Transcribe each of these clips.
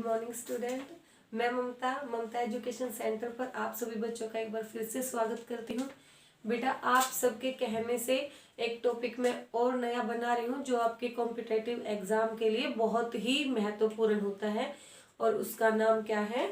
Morning student. मैं ममता education centre पर आप सभी बच्चों का एक बार फिर से स्वागत करती हूँ। बेटा, आप सबके कहने से एक टॉपिक में और नया बना रही हूँ जो आपके कॉम्पिटिटिव एग्जाम के लिए बहुत ही महत्वपूर्ण होता है, और उसका नाम क्या है?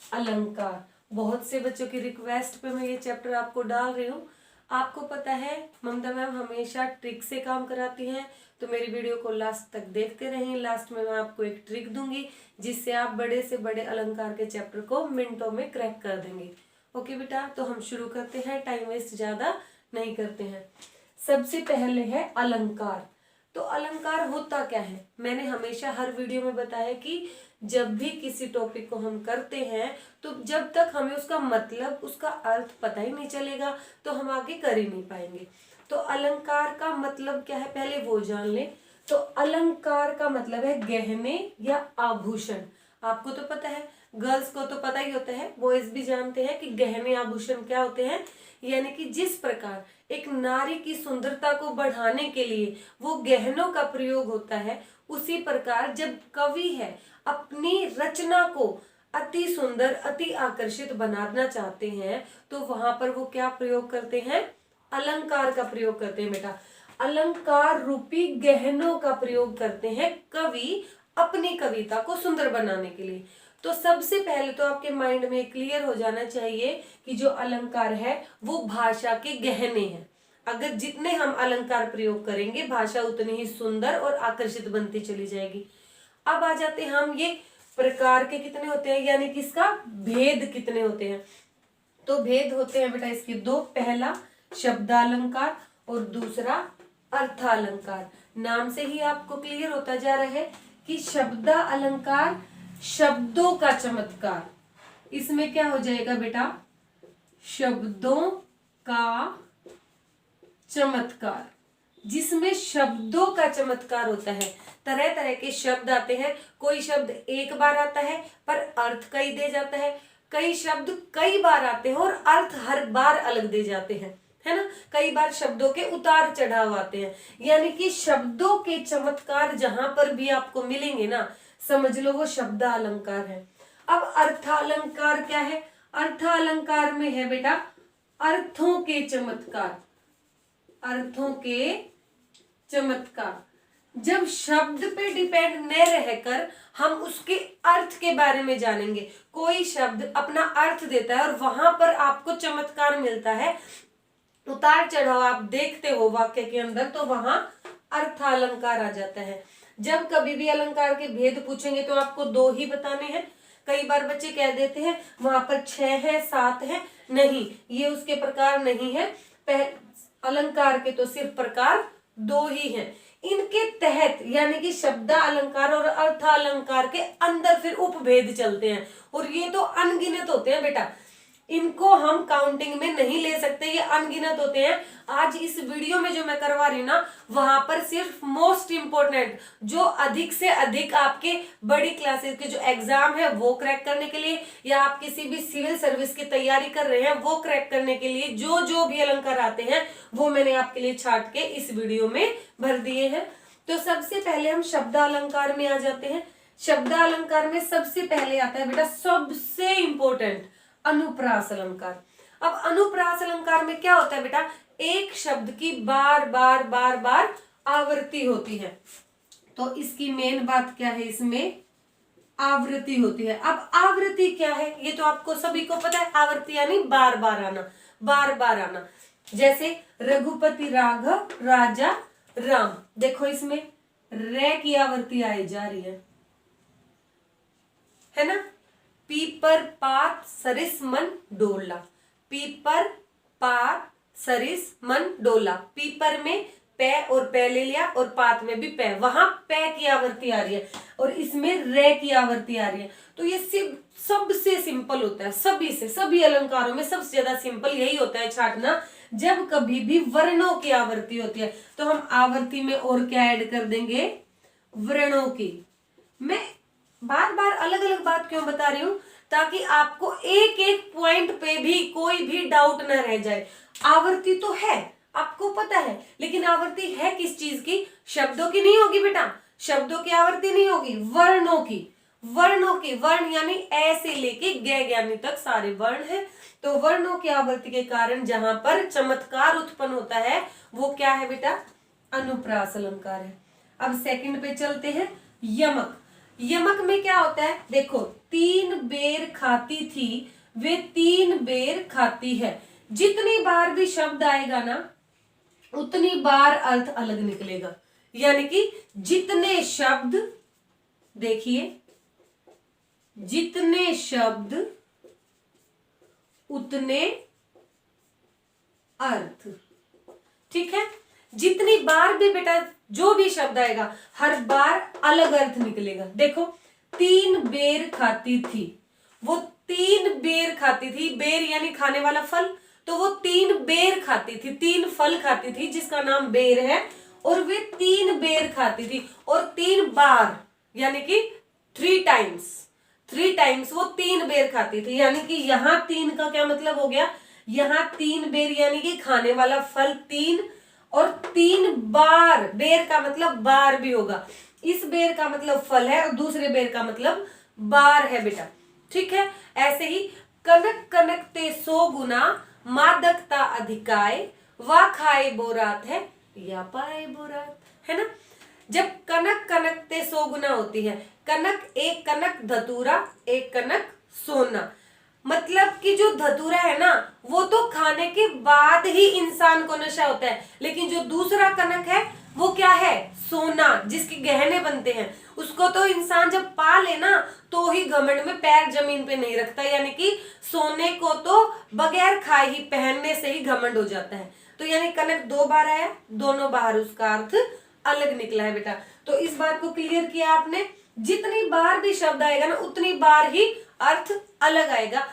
अलंकार। बहुत से बच्चों की रिक्वेस्ट पे मैं ये चैप्टर आपको डाल रही हूँ। आपको पता है ममता मैम हमेशा ट्रिक से काम कराती हैं, तो मेरी वीडियो को लास्ट तक देखते रहें। लास्ट में मैं आपको एक ट्रिक दूंगी जिससे आप बड़े से बड़े अलंकार के चैप्टर को मिनटों में क्रैक कर देंगे। ओके बेटा, तो हम शुरू करते हैं, टाइम वेस्ट ज्यादा नहीं करते हैं। सबसे पहले है अलंकार। तो अलंकार होता क्या है? मैंने हमेशा हर वीडियो में बताया कि जब भी किसी टॉपिक को हम करते हैं तो जब तक हमें उसका मतलब, उसका अर्थ पता ही नहीं चलेगा तो हम आगे कर ही नहीं पाएंगे। तो अलंकार का मतलब क्या है पहले वो जान लें। तो अलंकार का मतलब है गहने या आभूषण। आपको तो पता है, गर्ल्स को तो पता ही होता है, बॉयज भी जानते हैं कि गहने आभूषण क्या होते हैं। यानी कि जिस प्रकार एक नारी की सुंदरता को बढ़ाने के लिए वो गहनों का प्रयोग होता है, उसी प्रकार जब कवि है अपनी रचना को अति सुंदर, अति आकर्षित बनाना चाहते हैं तो वहां पर वो क्या प्रयोग करते हैं? अलंकार का प्रयोग करते हैं बेटा। अलंकार रूपी गहनों का प्रयोग करते हैं कवि अपनी कविता को सुंदर बनाने के लिए। तो सबसे पहले तो आपके माइंड में क्लियर हो जाना चाहिए कि जो अलंकार है वो भाषा के गहने हैं। अगर जितने हम अलंकार प्रयोग करेंगे भाषा उतनी ही सुंदर और आकर्षित बनती चली जाएगी। अब आ जाते हैं हम ये प्रकार के कितने होते हैं, यानी कि इसका भेद कितने होते हैं। तो भेद होते हैं बेटा इसके दो। पहला शब्दालंकार और दूसरा अर्थालंकार। नाम से ही आपको क्लियर होता जा रहा है कि शब्दा अलंकार शब्दों का चमत्कार। इसमें क्या हो जाएगा बेटा? शब्दों का चमत्कार, जिसमें शब्दों का चमत्कार होता है। तरह तरह के शब्द आते हैं, कोई शब्द एक बार आता है पर अर्थ कई दे जाता है, कई शब्द कई बार आते हैं और अर्थ हर बार अलग दे जाते हैं, है ना। कई बार शब्दों के उतार चढ़ाव आते हैं, यानी कि शब्दों के चमत्कार जहां पर भी आपको मिलेंगे ना, समझ लो वो शब्दालंकार है। अब अर्थालंकार क्या है? अर्थालंकार में है बेटा अर्थों के चमत्कार। अर्थों के चमत्कार, जब शब्द पे डिपेंड न रहकर हम उसके अर्थ के बारे में जानेंगे। कोई शब्द अपना अर्थ देता है और वहां पर आपको चमत्कार मिलता है, उतार चढ़ाव आप देखते हो वाक्य के अंदर, तो वहां अर्थालंकार आ जाता है। जब कभी भी अलंकार के भेद पूछेंगे तो आपको दो ही बताने हैं। कई बार बच्चे कह देते हैं वहां पर 6 है 7 है, नहीं, ये उसके प्रकार नहीं है। अलंकार के तो सिर्फ प्रकार दो ही हैं। इनके तहत यानी कि शब्दा अलंकार और अर्थालंकार के अंदर फिर उपभेद चलते हैं, और ये तो अनगिनत होते हैं बेटा, इनको हम काउंटिंग में नहीं ले सकते, ये अनगिनत होते हैं। आज इस वीडियो में जो मैं करवा रही हूँ ना, वहां पर सिर्फ मोस्ट इंपोर्टेंट, जो अधिक से अधिक आपके बड़ी क्लासेस के जो एग्जाम है वो क्रैक करने के लिए, या आप किसी भी सिविल सर्विस की तैयारी कर रहे हैं वो क्रैक करने के लिए, जो जो भी अलंकार आते हैं वो मैंने आपके लिए छाट के इस वीडियो में भर दिए हैं। तो सबसे पहले हम शब्दालंकार में आ जाते हैं। शब्दालंकार में सबसे पहले आता है बेटा सबसे इंपॉर्टेंट अनुप्रास अलंकार। अब अनुप्रास अलंकार में क्या होता है बेटा? एक शब्द की बार बार बार बार आवृत्ति होती है। तो इसकी मेन बात क्या है? इसमें आवृत्ति होती है। अब आवृत्ति क्या है ये तो आपको सभी को पता है। आवृत्ति यानी बार बार आना, बार बार आना। जैसे रघुपति राघव राजा राम, देखो इसमें रे की आवृत्ति आई जा रही है ना। पीपर पात सरिस मन डोला, पीपर पात सरिस मन डोला। पीपर में पे और पे ले लिया और पात में भी पे, वहां पे की आवृत्ति आ रही है और इसमें रे की आवृत्ति आ रही है। तो ये सबसे सिंपल होता है, सभी अलंकारों में सबसे ज्यादा सिंपल यही होता है छाटना। जब कभी भी वर्णों की आवृत्ति होती है तो हम आवृत्ति में और क्या ऐड कर देंगे? वर्णों की। मैं बार बार अलग अलग बात क्यों बता रही हूं? ताकि आपको एक एक पॉइंट पे भी कोई भी डाउट न रह जाए। आवृत्ति तो है, आपको पता है, लेकिन आवृत्ति है किस चीज की? शब्दों की नहीं होगी बेटा, शब्दों की आवृत्ति नहीं होगी, वर्णों की। वर्णों के, वर्ण यानी ए से लेके ग ज्ञानी तक सारे वर्ण हैं। तो वर्णों की आवृत्ति के कारण जहां पर चमत्कार उत्पन्न होता है वो क्या है बेटा, अनुप्रास अलंकार है। अब सेकंड पे चलते हैं, यमक। यमक में क्या होता है, देखो 3 बेर खाती थी, वे 3 बेर खाती है। जितनी बार भी शब्द आएगा ना उतनी बार अर्थ अलग निकलेगा। यानी कि जितने शब्द, देखिए जितने शब्द उतने अर्थ। ठीक है, जितनी बार भी बेटा जो भी शब्द आएगा हर बार अलग अर्थ निकलेगा। देखो 3 बेर खाती थी, वो 3 बेर खाती थी, बेर यानी खाने वाला फल, तो वो 3 बेर खाती थी, 3 फल खाती थी जिसका नाम बेर है, और वे 3 बेर खाती थी, और 3 बार यानी कि 3 टाइम्स वो 3 बेर खाती थी। यानी कि यहाँ 3 का क्या मतलब हो गया, यहाँ 3 बेर यानी कि खाने वाला फल 3, और 3 बार, बेर का मतलब बार भी होगा, इस बेर का मतलब फल है और दूसरे बेर का मतलब बार है बेटा। ठीक है, ऐसे ही कनक कनक ते 100 गुना, मादकता अधिकाय, वा खाए बोरात है या पाए बोरात, है ना। जब कनक कनक ते 100 गुना होती है, कनक एक कनक धतूरा, एक कनक सोना, मतलब कि जो धतूरा है ना वो तो खाने के बाद ही इंसान को नशा होता है, लेकिन जो दूसरा कनक है वो क्या है, सोना, जिसके गहने बनते हैं, उसको तो इंसान जब पा लेना तो ही घमंड में पैर जमीन पे नहीं रखता। यानी कि सोने को तो बगैर खाए ही, पहनने से ही घमंड हो जाता है। तो यानी कनक 2 बार आया, दोनों बार उसका अर्थ अलग निकला है बेटा। तो इस बात को क्लियर किया आपने, जितनी बार भी शब्द आएगा ना उतनी बार ही अर्थ अलग आएगा।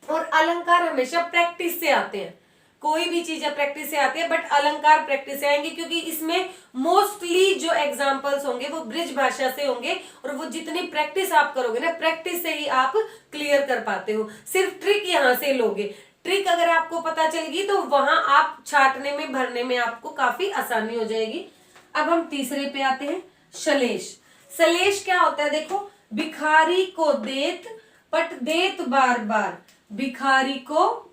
और अलंकार हमेशा प्रैक्टिस से आते हैं, कोई भी चीज प्रैक्टिस से आती है, बट अलंकार प्रैक्टिस से आएंगे, क्योंकि इसमें मोस्टली जो एग्जांपल्स होंगे वो ब्रिज भाषा से होंगे, और वो जितनी प्रैक्टिस आप करोगे ना, प्रैक्टिस से ही आप क्लियर कर पाते हो। सिर्फ ट्रिक यहाँ से लोगे, ट्रिक अगर आपको पता चलेगी तो वहां आप छाटने में, भरने में आपको काफी आसानी हो जाएगी। अब हम तीसरे पे आते हैं, शलेश। शलेश क्या होता है, देखो भिखारी को देत पट देत बार बार, भिखारी को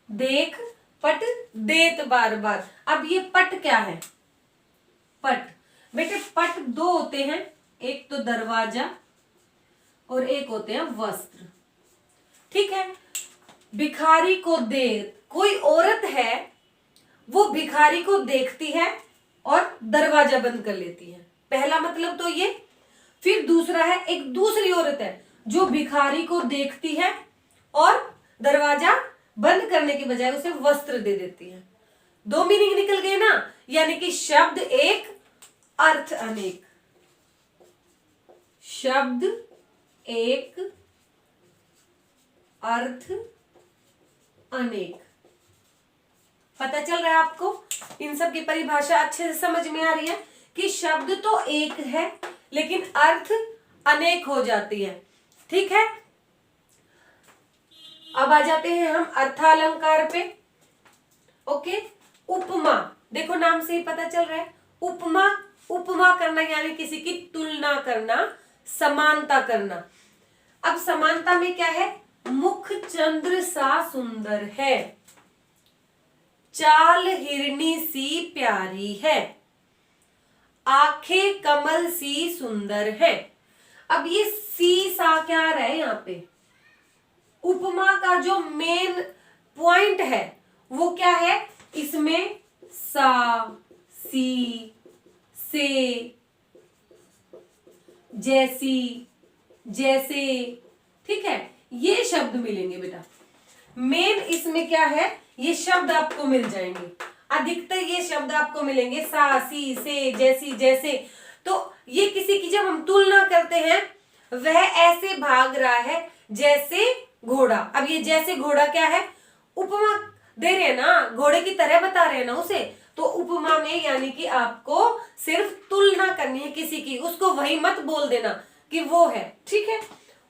देख पट देत बार बार। अब ये पट क्या है, पट बेटे पट 2 होते हैं, एक तो दरवाजा और एक होते हैं वस्त्र। ठीक है, भिखारी को देत, कोई औरत है वो भिखारी को देखती है और दरवाजा बंद कर लेती है, पहला मतलब तो ये। फिर दूसरा है, एक दूसरी औरत है जो भिखारी को देखती है और दरवाजा बंद करने के बजाय उसे वस्त्र दे देती है। 2 मीनिंग निकल गए ना, यानी कि शब्द एक अर्थ अनेक, शब्द एक अर्थ अनेक। पता चल रहा है आपको, इन सब की परिभाषा अच्छे से समझ में आ रही है कि शब्द तो एक है लेकिन अर्थ अनेक हो जाती है। ठीक है, अब आ जाते हैं हम अर्थालंकार पे। ओके, उपमा, देखो नाम से ही पता चल रहा है, उपमा, उपमा करना यानी किसी की तुलना करना, समानता करना। अब समानता में क्या है, मुख चंद्र सा सुंदर है, चाल हिरनी सी प्यारी है, आंखें कमल सी सुंदर है। अब ये सी सा क्या आ रहा है यहाँ पे, उपमा का जो मेन पॉइंट है वो क्या है, इसमें सा, सी, से, जैसी, जैसे, ठीक है, ये शब्द मिलेंगे बेटा। मेन इसमें क्या है, ये शब्द आपको मिल जाएंगे, अधिकतर ये शब्द आपको मिलेंगे, सा, सी, से, जैसी, जैसे। तो ये किसी की जब हम तुलना करते हैं, वह ऐसे भाग रहा है जैसे घोड़ा। अब ये जैसे घोड़ा क्या है, उपमा दे रहे हैं ना, घोड़े की तरह बता रहे हैं ना उसे, तो उपमा में यानी कि आपको सिर्फ तुलना करनी है किसी की, उसको वही मत बोल देना कि वो है। ठीक है,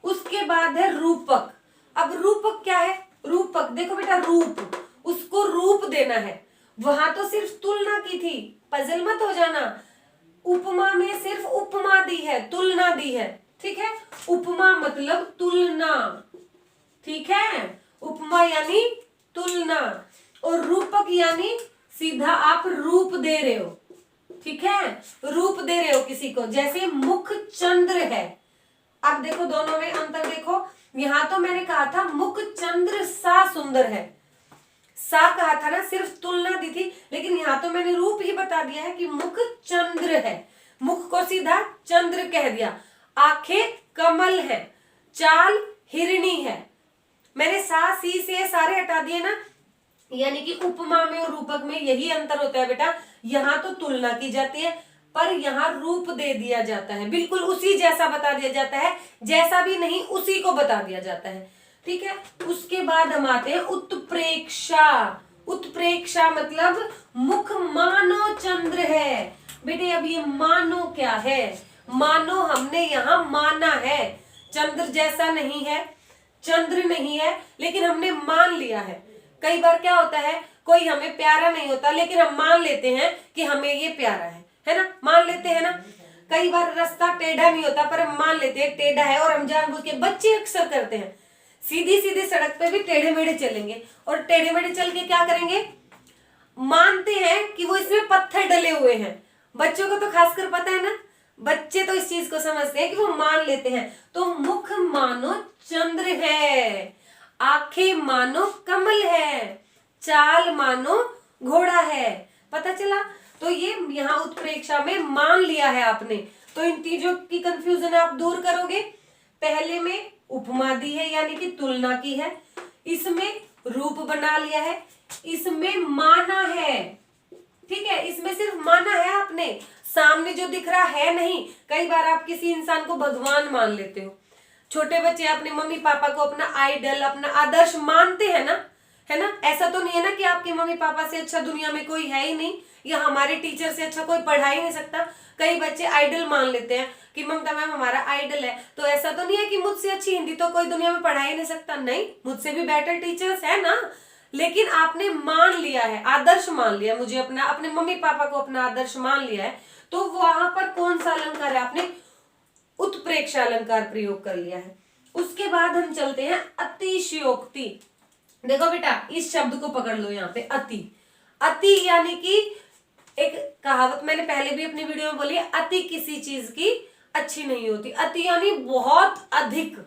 उसके बाद है रूपक। अब रूपक क्या है, रूपक देखो बेटा, रूप, उसको रूप देना है। वहां तो सिर्फ तुलना की थी, पजल मत हो जाना, उपमा में सिर्फ उपमा दी है, तुलना दी है। ठीक है। उपमा मतलब तुलना, ठीक है, उपमा यानी तुलना, और रूपक यानी सीधा आप रूप दे रहे हो, ठीक है, रूप दे रहे हो किसी को। जैसे मुख चंद्र है, अब देखो दोनों में अंतर देखो, यहां तो मैंने कहा था मुख चंद्र सा सुंदर है, सा कहा था ना, सिर्फ तुलना दी थी, लेकिन यहां तो मैंने रूप ही बता दिया है कि मुख चंद्र है, मुख को सीधा चंद्र कह दिया, आंखें कमल है, चाल हिरणी है। मैंने सा सी से सारे हटा दिए ना, यानी कि उपमा में और रूपक में यही अंतर होता है बेटा, यहां तो तुलना की जाती है पर यहाँ रूप दे दिया जाता है, बिल्कुल उसी जैसा बता दिया जाता है, जैसा भी नहीं उसी को बता दिया जाता है, ठीक है। उसके बाद हम आते हैं उत्प्रेक्षा। उत्प्रेक्षा मतलब मुख मानो चंद्र है। बेटे अब ये मानो क्या है, मानो हमने यहाँ माना है, चंद्र जैसा नहीं है, चंद्र नहीं है, लेकिन हमने मान लिया है। कई बार क्या होता है, कोई हमें प्यारा नहीं होता लेकिन हम मान लेते हैं कि हमें ये प्यारा है ना, मान लेते हैं ना। कई बार रास्ता टेढ़ा नहीं होता पर हम मान लेते हैं टेढ़ा है, और हम जानबूझ के, बच्चे अक्सर करते हैं, सीधी सीधी सड़क पे भी टेढ़े मेढ़े चलेंगे, और टेढ़े मेढ़े चल के क्या करेंगे, मानते हैं कि वो इसमें पत्थर डले हुए हैं। बच्चों को तो खासकर पता है ना, बच्चे तो इस चीज को समझते हैं कि वो मान लेते हैं। तो मुख मानो चंद्र है, आंखें मानो कमल है, चाल मानो घोड़ा है, पता चला। तो ये यहाँ उत्प्रेक्षा में मान लिया है आपने, तो इन चीजों की कंफ्यूजन आप दूर करोगे। पहले में उपमा दी है यानी कि तुलना की है, इसमें रूप बना लिया है, इसमें माना है, ठीक है, इसमें सिर्फ माना है आपने, सामने जो दिख रहा है नहीं। कई बार आप किसी इंसान को भगवान मान लेते हो, छोटे बच्चे अपने मम्मी पापा को अपना आइडल, अपना आदर्श मानते हैं ना, है ना। ऐसा तो नहीं है ना कि आपके मम्मी पापा से अच्छा दुनिया में कोई है ही नहीं, या हमारे टीचर से अच्छा कोई पढ़ा ही नहीं सकता। कई बच्चे आइडल मान लेते हैं कि ममता मैम हमारा आइडल है, तो ऐसा तो नहीं है कि मुझसे अच्छी हिंदी तो कोई दुनिया में पढ़ा ही नहीं सकता, नहीं, मुझसे भी बेटर टीचर्स है ना। लेकिन आपने मान लिया है, आदर्श मान लिया, मुझे अपना, अपने मम्मी पापा को अपना आदर्श मान लिया है, तो वहां पर कौन सा अलंकार है, आपने उत्प्रेक्षा अलंकार प्रयोग कर लिया है। उसके बाद हम चलते हैं अतिशयोक्ति। देखो बेटा इस शब्द को पकड़ लो, यहाँ पे अति, अति यानी कि एक कहावत मैंने पहले भी अपनी वीडियो में बोली है, अति किसी चीज की अच्छी नहीं होती। अति यानी बहुत अधिक,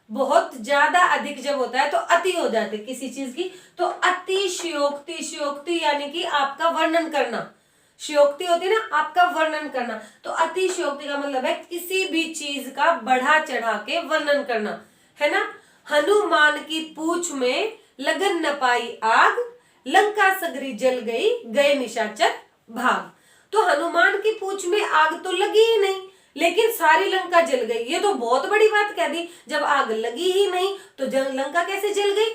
बहुत ज्यादा अधिक जब होता है तो अति हो जाती है किसी चीज की। तो अतिशयोक्ति, शयोक्ति यानी कि आपका वर्णन करना, शयोक्ति होती है ना आपका वर्णन करना, तो अतिशयोक्ति का मतलब है किसी भी चीज का बढ़ा चढ़ा के वर्णन करना, है ना। हनुमान की पूंछ में लगन न पाई आग, लंका सगरी जल गई, गए निशाचर भाग। तो हनुमान की पूंछ में आग तो लगी ही नहीं, लेकिन सारी लंका जल गई। ये तो बहुत बड़ी बात कह दी, जब आग लगी ही नहीं तो लंका कैसे जल गई,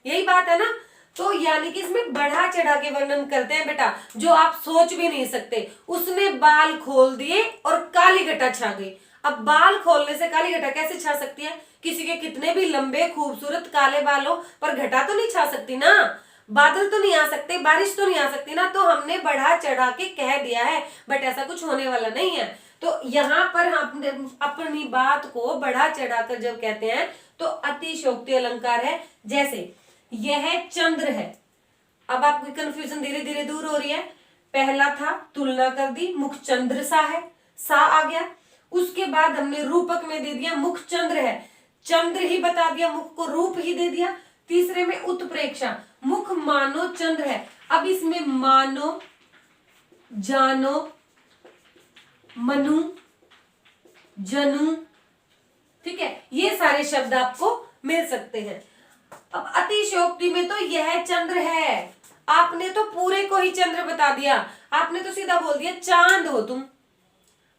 यही बात है ना। तो यानी कि इसमें बढ़ा चढ़ा के वर्णन करते हैं बेटा, जो आप सोच भी नहीं सकते। उसने बाल खोल दिए और काली घटा छा गई। अब बाल खोलने से काली घटा कैसे छा सकती है, किसी के कितने भी लंबे खूबसूरत काले बाल हो पर घटा तो नहीं छा सकती ना, बादल तो नहीं आ सकते, बारिश तो नहीं आ सकती ना। तो हमने बढ़ा चढ़ा के कह दिया है, बट ऐसा कुछ होने वाला नहीं है। तो यहाँ पर हम अपनी बात को बढ़ा चढ़ाकर जब कहते हैं तो अतिशयोक्ति अलंकार है। जैसे यह चंद्र है, अब आपकी कंफ्यूजन धीरे धीरे दूर हो रही है। पहला था तुलना कर दी, मुख चंद्र सा है, सा आ गया। उसके बाद हमने रूपक में दे दिया मुख चंद्र है, चंद्र ही बता दिया, मुख को रूप ही दे दिया। तीसरे में उत्प्रेक्षा, मुख मानो चंद्र है। अब इसमें मानो, जानो, मनु, जनु, ठीक है, ये सारे शब्द आपको मिल सकते हैं। अब अतिशयोक्ति में तो यह चंद्र है, आपने तो पूरे को ही चंद्र बता दिया, आपने तो सीधा बोल दिया चांद हो तुम।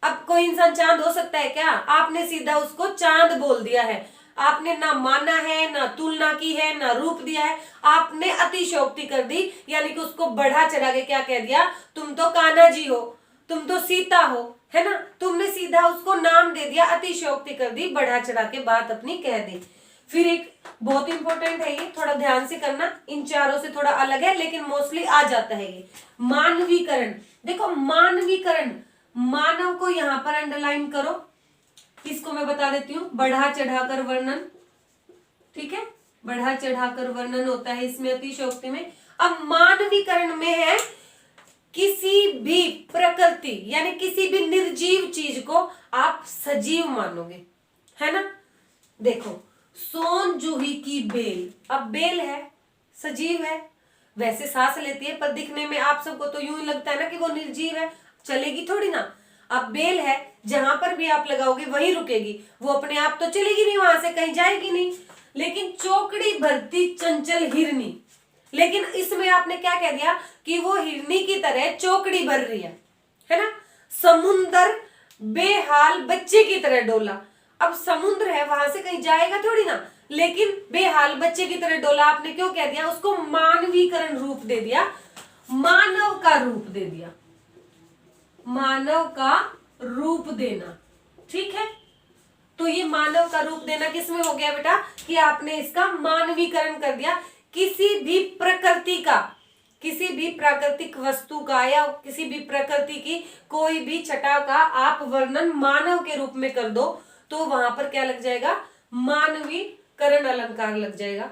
अब कोई इंसान चांद हो सकता है क्या, आपने सीधा उसको चांद बोल दिया है। आपने ना माना है, ना तुलना की है, ना रूप दिया है, आपने अतिशयोक्ति कर दी, यानी कि उसको बढ़ा चढ़ा के क्या कह दिया, तुम तो कान्हा जी हो, तुम तो सीता हो, है ना। तुमने सीधा उसको नाम दे दिया, अतिशयोक्ति कर दी, बढ़ा चढ़ा के बात अपनी कह दी। फिर एक बहुत इंपॉर्टेंट है, ये थोड़ा ध्यान से करना, इन चारों से थोड़ा अलग है लेकिन मोस्टली आ जाता है ये, मानवीकरण। देखो मानवीकरण, मानव को यहां पर अंडरलाइन करो, इसको मैं बता देती हूँ, बढ़ा चढ़ाकर वर्णन, ठीक है, बढ़ा चढ़ाकर वर्णन होता है इसमें अतिशयोक्ति में। अब मानवीकरण में है किसी भी प्रकृति यानी किसी भी निर्जीव चीज को आप सजीव मानोगे, है ना। देखो, सोन जूही की बेल, अब बेल है, सजीव है, वैसे सांस लेती है पर दिखने में आप सबको तो यूं ही लगता है ना कि वो निर्जीव है, चलेगी थोड़ी ना। अब बेल है, जहां पर भी आप लगाओगे वहीं रुकेगी, वो अपने आप तो चलेगी नहीं, वहां से कहीं जाएगी नहीं। लेकिन चौकड़ी भरती चंचल हिरनी, लेकिन इसमें आपने क्या कह दिया कि वो हिरनी की तरह चौकड़ी भर रही है ना। समुंदर बेहाल बच्चे की तरह डोला, अब समुद्र है, वहां से कहीं जाएगा थोड़ी ना, लेकिन बेहाल बच्चे की तरह डोला, आपने क्यों कह दिया, उसको मानवीकरण रूप दे दिया, मानव का रूप दे दिया, मानव का रूप देना, ठीक है। तो ये मानव का रूप देना किसमें हो गया बेटा, कि आपने इसका मानवीकरण कर दिया। किसी भी प्रकृति का, किसी भी प्राकृतिक वस्तु का या किसी भी प्रकृति की कोई भी छटा का आप वर्णन मानव के रूप में कर दो तो वहां पर क्या लग जाएगा, मानवीकरण अलंकार लग जाएगा।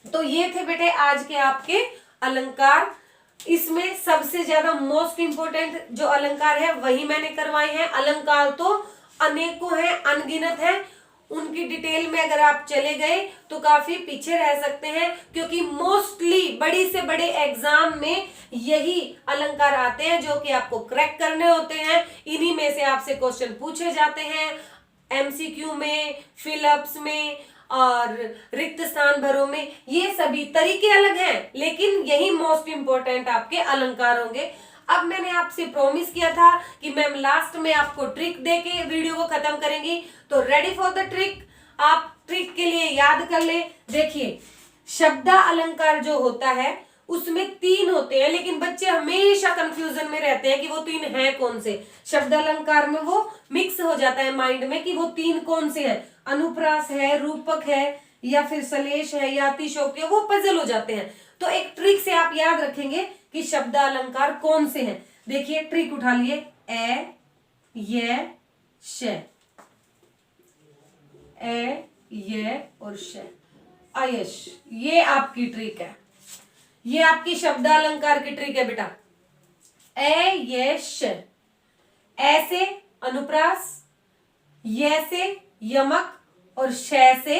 तो ये थे बेटे आज के आपके अलंकार। इसमें सबसे ज्यादा मोस्ट इंपोर्टेंट जो अलंकार है वही मैंने करवाए हैं। अलंकार तो अनेकों हैं, अनगिनत हैं, उनकी डिटेल में अगर आप चले गए तो काफी पीछे रह सकते हैं, क्योंकि मोस्टली बड़ी से बड़े एग्जाम में यही अलंकार आते हैं जो कि आपको क्रैक करने होते हैं। इन्हीं में से आपसे क्वेश्चन पूछे जाते हैं एमसीक्यू में, फिलअप्स में और रिक्त स्थान भरो में। ये सभी तरीके अलग हैं, लेकिन यही मोस्ट इंपोर्टेंट आपके अलंकार होंगे। अब मैंने आपसे प्रॉमिस किया था कि मैम लास्ट में आपको ट्रिक देके वीडियो को खत्म करेंगी, तो रेडी फॉर द ट्रिक। आप ट्रिक के लिए याद कर ले। देखिए, शब्द अलंकार जो होता है उसमें 3 होते हैं, लेकिन बच्चे हमेशा कंफ्यूजन में रहते हैं कि वो 3 हैं कौन से। शब्द अलंकार में वो मिक्स हो जाता है माइंड में कि वो 3 कौन से हैं, अनुप्रास है, रूपक है या फिर सलेश है या अतिशयोक्ति, वो पजल हो जाते हैं। तो एक ट्रिक से आप याद रखेंगे कि शब्द अलंकार कौन से हैं। देखिए ट्रिक उठा लिए, ए, ये, श, ए, ये और श, आयश, ये आपकी ट्रिक है, ये आपकी शब्द अलंकार की ट्रिक है बेटा। ए, ये, श, ऐसे अनुप्रास, ये से यमक और श से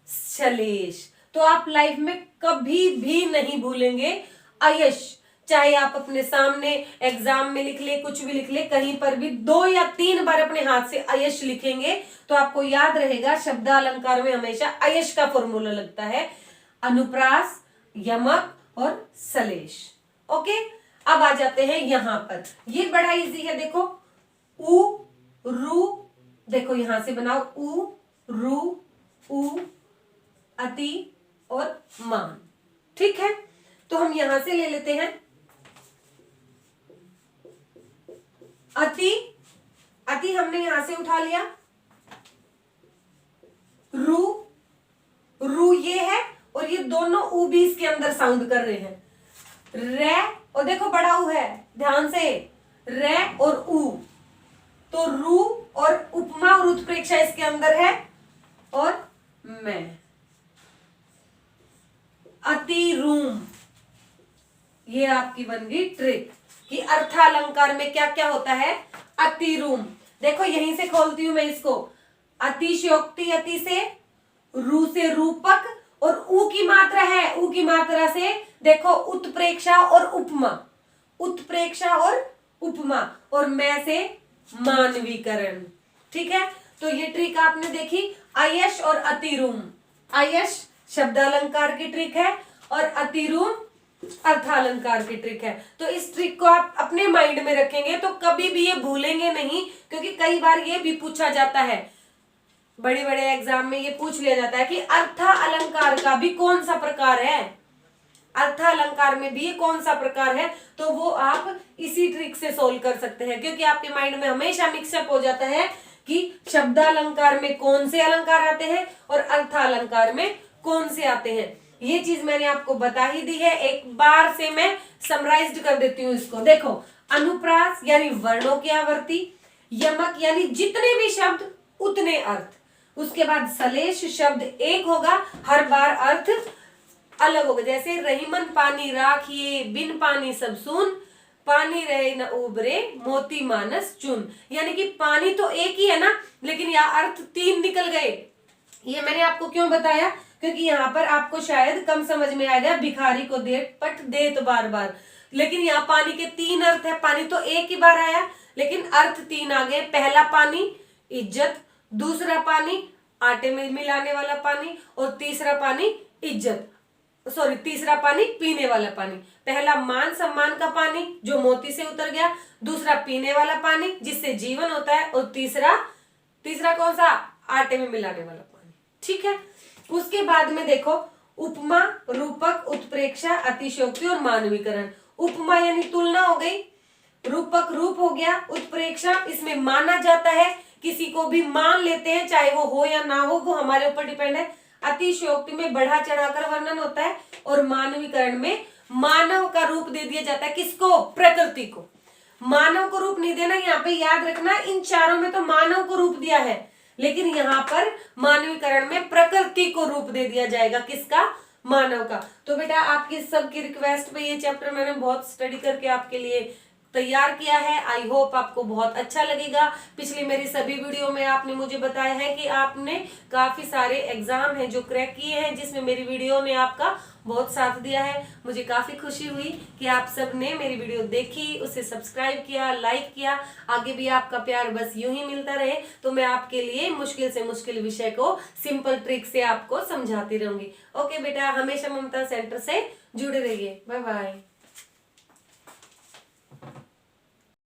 शलेश। तो आप लाइफ में कभी भी नहीं भूलेंगे आयश, चाहे आप अपने सामने एग्जाम में लिख ले, कुछ भी लिख ले, कहीं पर भी 2 या 3 बार अपने हाथ से आयश लिखेंगे तो आपको याद रहेगा शब्द अलंकार में हमेशा आयश का फॉर्मूला लगता है, अनुप्रास, यमक और सलेश। ओके, अब आ जाते हैं यहां पर, ये बड़ा इजी है। देखो उ, रू, देखो यहां से बनाओ उ, रू, उ, अति और मान, ठीक है। तो हम यहां से ले लेते हैं अति, अति हमने यहां से उठा लिया, रू, रू ये है और ये दोनों ऊ भी इसके अंदर साउंड कर रहे हैं, रे, और देखो बड़ा ऊ है, ध्यान से, रे और ऊ, तो रू और उपमा और उत्प्रेक्षा इसके अंदर है, और मैं, अति रूम। ये आपकी बन गई ट्रिक कि अर्थालंकार में क्या क्या होता है, अति रूम। देखो यहीं से खोलती हूं मैं इसको, अतिशयोक्ति, अति से, रू से रूपक, और ऊ की मात्रा है, ऊ की मात्रा से देखो उत्प्रेक्षा और उपमा, उत्प्रेक्षा और उपमा, और मैं से मानवीकरण, ठीक है। तो ये ट्रिक आपने देखी, आयश और अतिरूम। आयश शब्द अलंकार की ट्रिक है और अतिरूम अर्थालंकार की ट्रिक है। तो इस ट्रिक को आप अपने माइंड में रखेंगे तो कभी भी ये भूलेंगे नहीं, क्योंकि कई बार ये भी पूछा जाता है, बड़े बड़े एग्जाम में ये पूछ लिया जाता है कि अर्थालंकार का भी कौन सा प्रकार है, अर्थालंकार में भी कौन सा प्रकार है, तो वो आप इसी ट्रिक से सोल्व कर सकते हैं, क्योंकि आपके माइंड में हमेशा मिक्सअप हो जाता है कि शब्दालंकार में कौन से अलंकार आते हैं और अर्थालंकार में कौन से आते हैं। ये चीज मैंने आपको बता ही दी है, एक बार से मैं समराइज्ड कर देती हूँ इसको। देखो, अनुप्रास यानी वर्णों की आवर्ती, यमक यानी जितने भी शब्द उतने अर्थ। उसके बाद सलेश शब्द एक होगा, हर बार अर्थ अलग होगा। जैसे रहीमन पानी राखिए, बिन पानी सब सून, पानी रहे न उबरे, मोती मानस चुन। यानी कि पानी तो एक ही है ना, लेकिन यहाँ अर्थ तीन निकल गए। ये मैंने आपको क्यों बताया, क्योंकि यहाँ पर आपको शायद कम समझ में आएगा, भिखारी को दे पट देत बार बार, लेकिन यहाँ पानी के तीन अर्थ है। पानी तो एक ही बार आया, लेकिन अर्थ तीन आ गए। पहला पानी इज्जत, दूसरा पानी आटे में मिलाने वाला पानी, और तीसरा पानी इज्जत, सॉरी तीसरा पानी पीने वाला पानी। पहला मान सम्मान का पानी जो मोती से उतर गया, दूसरा पीने वाला पानी जिससे जीवन होता है, और तीसरा कौन सा, आटे में मिलाने वाला पानी। ठीक है, उसके बाद में देखो उपमा, रूपक, उत्प्रेक्षा, अतिशयोक्ति और मानवीकरण। उपमा यानी तुलना हो गई, रूपक रूप हो गया, उत्प्रेक्षा इसमें माना जाता है, किसी को भी मान लेते हैं, चाहे वो हो या ना हो, वो हमारे ऊपर डिपेंड है। अतिशयोक्ति में बढ़ा चढ़ाकर वर्णन होता है, और मानवीकरण में मानव का रूप दे दिया जाता है। किसको, प्रकृति को। मानव को रूप नहीं देना, यहाँ पे याद रखना, इन चारों में तो मानव को रूप दिया है, लेकिन यहाँ पर मानवीकरण में प्रकृति को रूप दे दिया जाएगा। किसका, मानव का। तो बेटा आपकी सबकी रिक्वेस्ट पे ये चैप्टर मैंने बहुत स्टडी करके आपके लिए तैयार किया है। आई होप आपको बहुत अच्छा लगेगा। पिछली मेरी सभी वीडियो में आपने मुझे बताया है कि आपने काफी सारे एग्जाम हैं जो क्रैक किए हैं, जिसमें मेरी वीडियो ने आपका बहुत साथ दिया है। मुझे काफी खुशी हुई कि आप सब ने मेरी वीडियो देखी, उसे सब्सक्राइब किया, लाइक किया। आगे भी आपका प्यार बस यूं ही मिलता रहे, तो मैं आपके लिए मुश्किल से मुश्किल विषय को सिंपल ट्रिक से आपको समझाती रहूंगी। ओके बेटा, हमेशा ममता सेंटर से जुड़े रहिए। Bye bye.